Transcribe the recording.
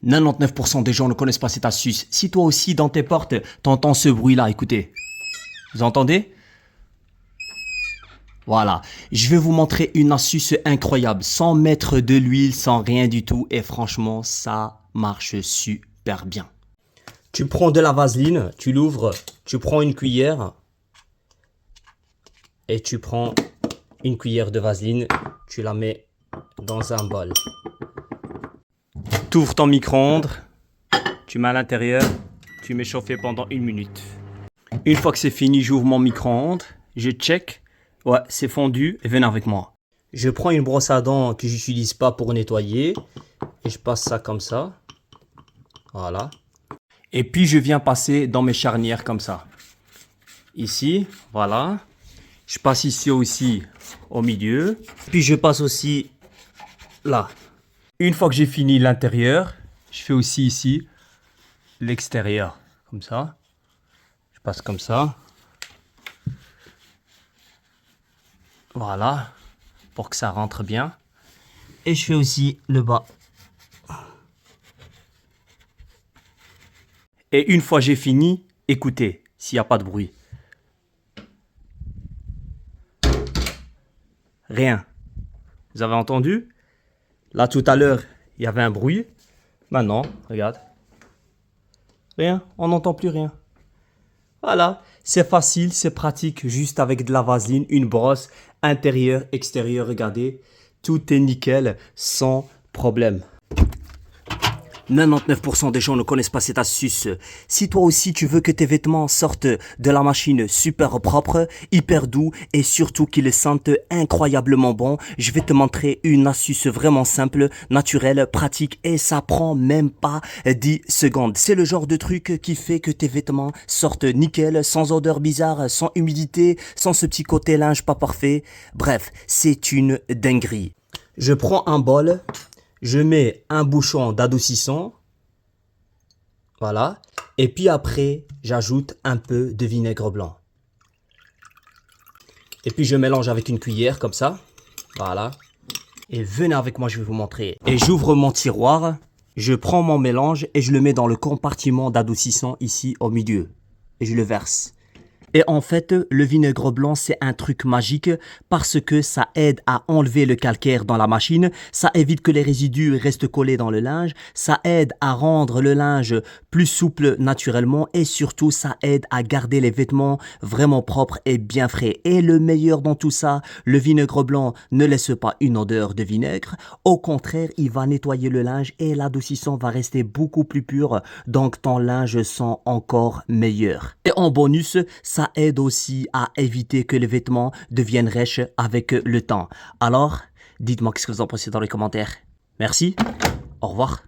99% des gens ne connaissent pas cette astuce. Si toi aussi, dans tes portes, t'entends ce bruit-là, écoutez. Vous entendez? Voilà. Je vais vous montrer une astuce incroyable, sans mettre de l'huile, sans rien du tout. Et franchement, ça marche super bien. Tu prends de la vaseline, tu l'ouvres, tu prends une cuillère. Et tu prends une cuillère de vaseline, tu la mets dans un bol. Tu ouvres ton micro-ondes, tu mets à l'intérieur, tu mets chauffer pendant 1 minute. Une fois que c'est fini, j'ouvre mon micro-ondes, je check, ouais, c'est fondu, et venez avec moi. Je prends une brosse à dents que j'utilise pas pour nettoyer, et je passe ça comme ça, voilà. Et puis je viens passer dans mes charnières comme ça. Ici, voilà. Je passe ici aussi au milieu, puis je passe aussi là. Une fois que j'ai fini l'intérieur, je fais aussi ici l'extérieur, comme ça. Je passe comme ça. Voilà, pour que ça rentre bien. Et je fais aussi le bas. Et une fois j'ai fini, écoutez, s'il n'y a pas de bruit. Rien. Vous avez entendu? Là, tout à l'heure, il y avait un bruit. Maintenant, regarde. Rien, on n'entend plus rien. Voilà, c'est facile, c'est pratique, juste avec de la vaseline, une brosse, intérieur, extérieur, regardez. Tout est nickel, sans problème. 99% des gens ne connaissent pas cette astuce. Si toi aussi tu veux que tes vêtements sortent de la machine super propres, hyper doux et surtout qu'ils sentent incroyablement bon, je vais te montrer une astuce vraiment simple, naturelle, pratique et ça prend même pas 10 secondes. C'est le genre de truc qui fait que tes vêtements sortent nickel, sans odeur bizarre, sans humidité, sans ce petit côté linge pas parfait. Bref, c'est une dinguerie. Je prends un bol. Je mets un bouchon d'adoucissant, voilà, et puis après, j'ajoute un peu de vinaigre blanc. Et puis je mélange avec une cuillère, comme ça, voilà. Et venez avec moi, je vais vous montrer. Et j'ouvre mon tiroir, je prends mon mélange et je le mets dans le compartiment d'adoucissant ici au milieu. Et je le verse. Et en fait, le vinaigre blanc, c'est un truc magique parce que ça aide à enlever le calcaire dans la machine, ça évite que les résidus restent collés dans le linge, ça aide à rendre le linge plus souple naturellement et surtout, ça aide à garder les vêtements vraiment propres et bien frais. Et le meilleur dans tout ça, le vinaigre blanc ne laisse pas une odeur de vinaigre. Au contraire, il va nettoyer le linge et l'adoucissant va rester beaucoup plus pur, donc ton linge sent encore meilleur. Et en bonus, ça aide aussi à éviter que les vêtements deviennent rêches avec le temps. Alors, dites-moi ce que vous en pensez dans les commentaires. Merci, au revoir.